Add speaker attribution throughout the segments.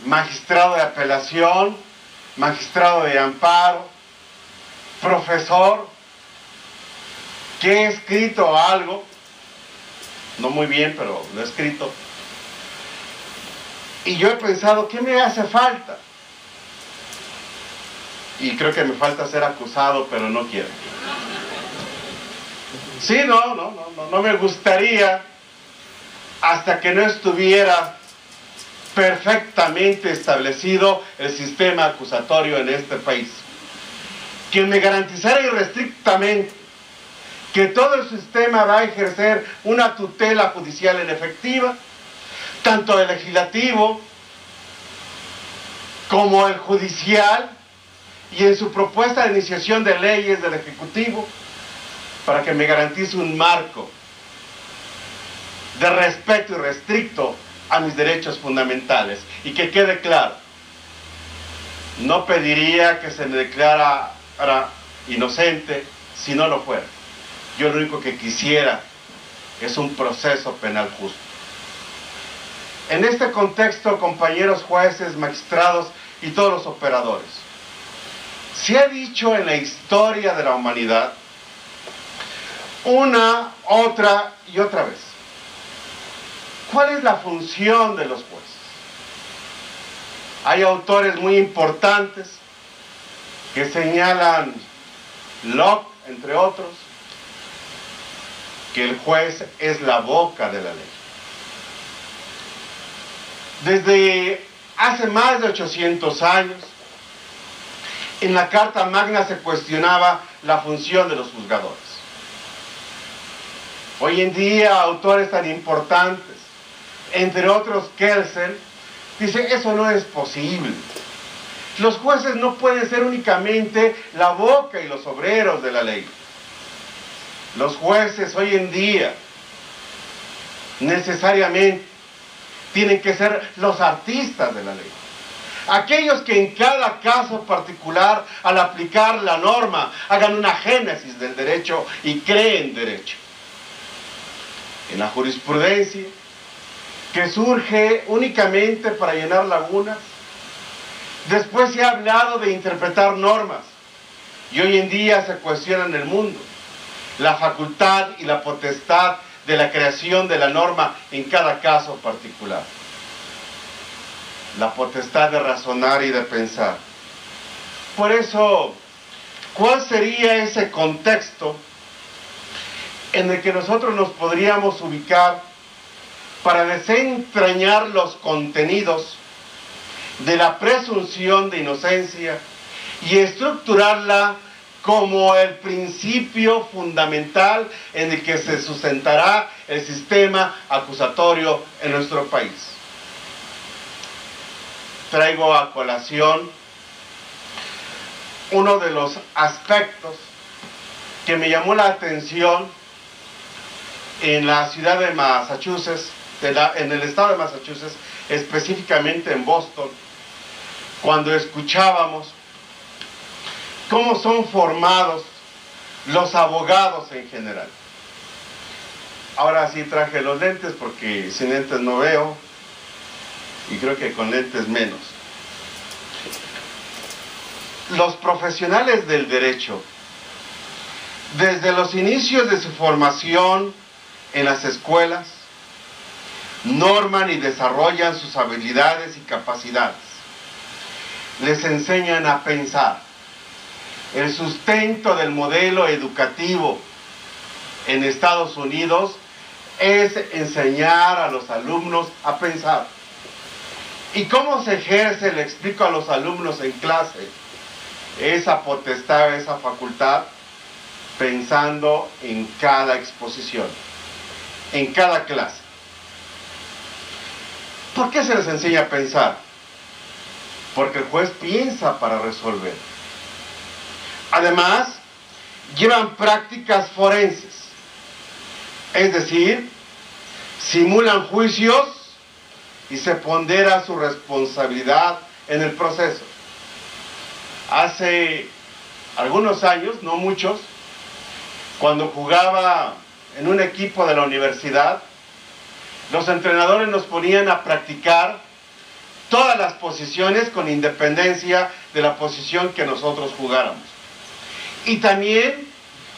Speaker 1: magistrado de apelación, magistrado de amparo, profesor, que he escrito algo, no muy bien, pero lo he escrito, y yo he pensado, ¿qué me hace falta? Y creo que me falta ser acusado, pero no quiero. Sí, no me gustaría, hasta que no estuviera perfectamente establecido el sistema acusatorio en este país, que me garantizara irrestrictamente que todo el sistema va a ejercer una tutela judicial en efectiva, tanto el legislativo como el judicial, y en su propuesta de iniciación de leyes del Ejecutivo, para que me garantice un marco de respeto irrestricto a mis derechos fundamentales. Y que quede claro, no pediría que se me declarara inocente si no lo fuera. Yo lo único que quisiera es un proceso penal justo. En este contexto, compañeros jueces, magistrados y todos los operadores, se ha dicho en la historia de la humanidad una, otra y otra vez, ¿cuál es la función de los jueces? Hay autores muy importantes que señalan, Locke, entre otros, que el juez es la boca de la ley. Desde hace más de 800 años, en la Carta Magna se cuestionaba la función de los juzgadores. Hoy en día, autores tan importantes, entre otros Kelsen, dice, eso no es posible. Los jueces no pueden ser únicamente la boca y los obreros de la ley. Los jueces hoy en día necesariamente tienen que ser los artistas de la ley. Aquellos que en cada caso particular, al aplicar la norma, hagan una génesis del derecho y creen derecho. En la jurisprudencia, que surge únicamente para llenar lagunas, después se ha hablado de interpretar normas, y hoy en día se cuestiona en el mundo la facultad y la potestad de la creación de la norma en cada caso particular. La potestad de razonar y de pensar. Por eso, ¿cuál sería ese contexto en el que nosotros nos podríamos ubicar para desentrañar los contenidos de la presunción de inocencia y estructurarla como el principio fundamental en el que se sustentará el sistema acusatorio en nuestro país? Traigo a colación uno de los aspectos que me llamó la atención en la ciudad de Massachusetts, en el estado de Massachusetts, específicamente en Boston, cuando escuchábamos cómo son formados los abogados en general. Ahora sí traje los lentes porque sin lentes no veo, y creo que con lentes menos. Los profesionales del derecho, desde los inicios de su formación en las escuelas, norman y desarrollan sus habilidades y capacidades. Les enseñan a pensar. El sustento del modelo educativo en Estados Unidos es enseñar a los alumnos a pensar. ¿Y cómo se ejerce? Le explico a los alumnos en clase esa potestad, esa facultad, pensando en cada exposición, en cada clase. ¿Por qué se les enseña a pensar? Porque el juez piensa para resolver. Además, llevan prácticas forenses, es decir, simulan juicios y se pondera su responsabilidad en el proceso. Hace algunos años, no muchos, cuando jugaba en un equipo de la universidad, los entrenadores nos ponían a practicar todas las posiciones con independencia de la posición que nosotros jugáramos. Y también,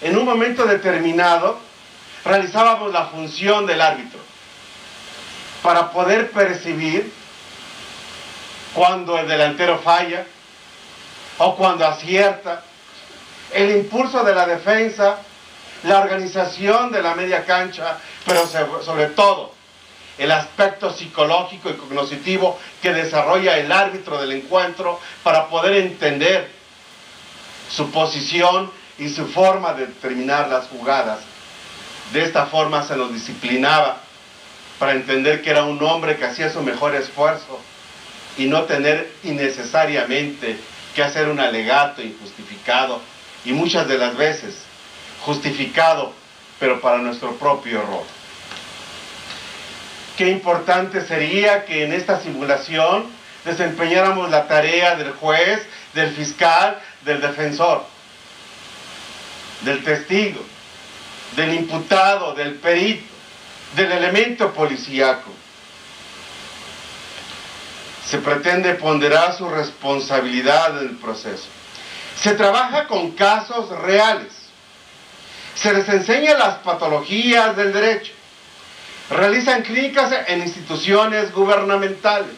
Speaker 1: en un momento determinado, realizábamos la función del árbitro para poder percibir cuando el delantero falla o cuando acierta, el impulso de la defensa, la organización de la media cancha, pero sobre todo el aspecto psicológico y cognitivo que desarrolla el árbitro del encuentro para poder entender su posición y su forma de determinar las jugadas. De esta forma se nos disciplinaba para entender que era un hombre que hacía su mejor esfuerzo y no tener innecesariamente que hacer un alegato injustificado y muchas de las veces justificado, pero para nuestro propio error. Qué importante sería que en esta simulación desempeñáramos la tarea del juez, del fiscal, del defensor, del testigo, del imputado, del perito, del elemento policíaco. Se pretende ponderar su responsabilidad en el proceso. Se trabaja con casos reales. Se les enseña las patologías del derecho. Realizan clínicas en instituciones gubernamentales.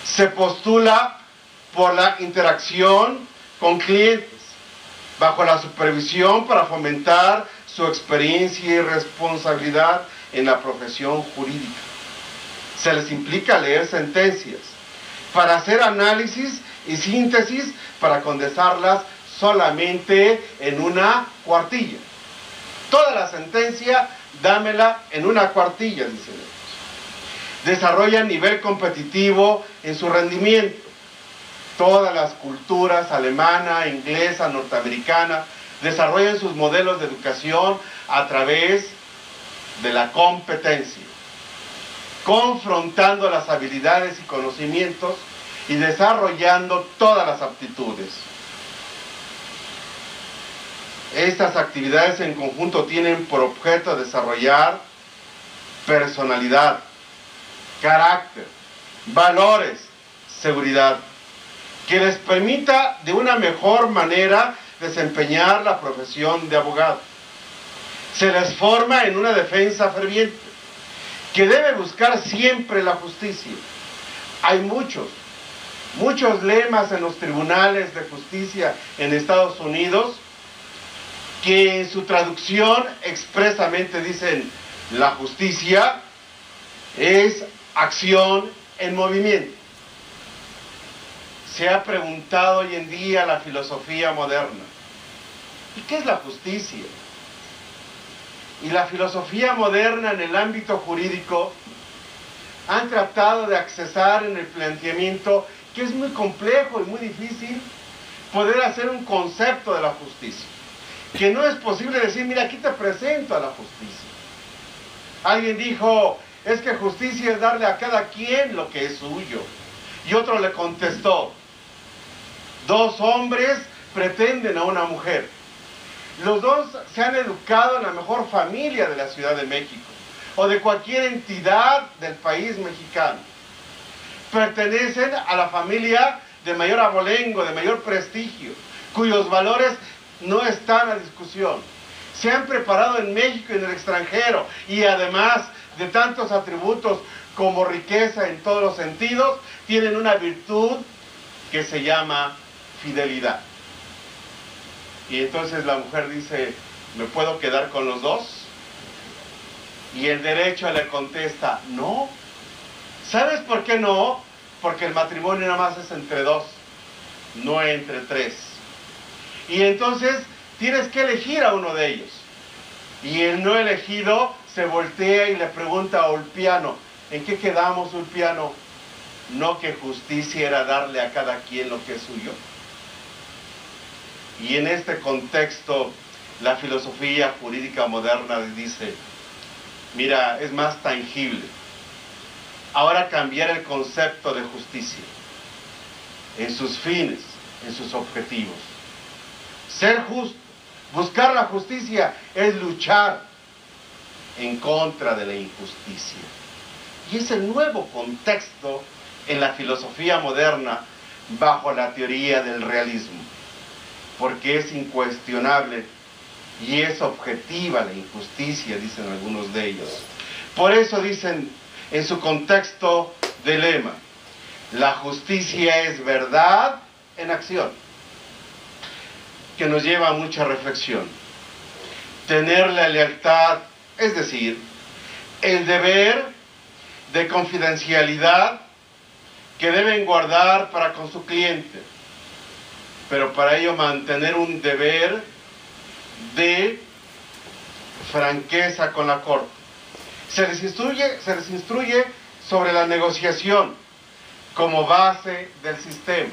Speaker 1: Se postula por la interacción con clientes, bajo la supervisión para fomentar su experiencia y responsabilidad en la profesión jurídica. Se les implica leer sentencias, para hacer análisis y síntesis, para condensarlas solamente en una cuartilla. Toda la sentencia, dámela en una cuartilla, dicen ellos. Desarrollan nivel competitivo en su rendimiento. Todas las culturas, alemana, inglesa, norteamericana, desarrollan sus modelos de educación a través de la competencia, confrontando las habilidades y conocimientos y desarrollando todas las aptitudes. Estas actividades en conjunto tienen por objeto desarrollar personalidad, carácter, valores, seguridad, que les permita de una mejor manera desempeñar la profesión de abogado. Se les forma en una defensa ferviente, que debe buscar siempre la justicia. Hay muchos lemas en los tribunales de justicia en Estados Unidos que en su traducción expresamente dicen: la justicia es acción en movimiento. Se ha preguntado hoy en día la filosofía moderna: ¿y qué es la justicia? Y la filosofía moderna en el ámbito jurídico han tratado de accesar en el planteamiento que es muy complejo y muy difícil poder hacer un concepto de la justicia. Que no es posible decir: mira, aquí te presento a la justicia. Alguien dijo: es que justicia es darle a cada quien lo que es suyo. Y otro le contestó: dos hombres pretenden a una mujer. Los dos se han educado en la mejor familia de la Ciudad de México o de cualquier entidad del país mexicano. Pertenecen a la familia de mayor abolengo, de mayor prestigio, cuyos valores no están a discusión. Se han preparado en México y en el extranjero, y además de tantos atributos como riqueza en todos los sentidos, tienen una virtud que se llama fidelidad. Y entonces la mujer dice: ¿me puedo quedar con los dos? Y el derecho le contesta: no. ¿Sabes por qué no? Porque el matrimonio nada más es entre dos, no entre tres. Y entonces tienes que elegir a uno de ellos. Y el no elegido se voltea y le pregunta a Ulpiano: ¿en qué quedamos, Ulpiano? ¿No que justicia era darle a cada quien lo que es suyo? Y en este contexto, la filosofía jurídica moderna dice: mira, es más tangible. Ahora cambiar el concepto de justicia en sus fines, en sus objetivos. Ser justo, buscar la justicia, es luchar en contra de la injusticia. Y es el nuevo contexto en la filosofía moderna bajo la teoría del realismo, porque es incuestionable y es objetiva la injusticia, dicen algunos de ellos. Por eso dicen en su contexto de lema, la justicia es verdad en acción, que nos lleva a mucha reflexión. Tener la lealtad, es decir, el deber de confidencialidad que deben guardar para con su cliente, pero para ello mantener un deber de franqueza con la corte. Se les instruye sobre la negociación como base del sistema.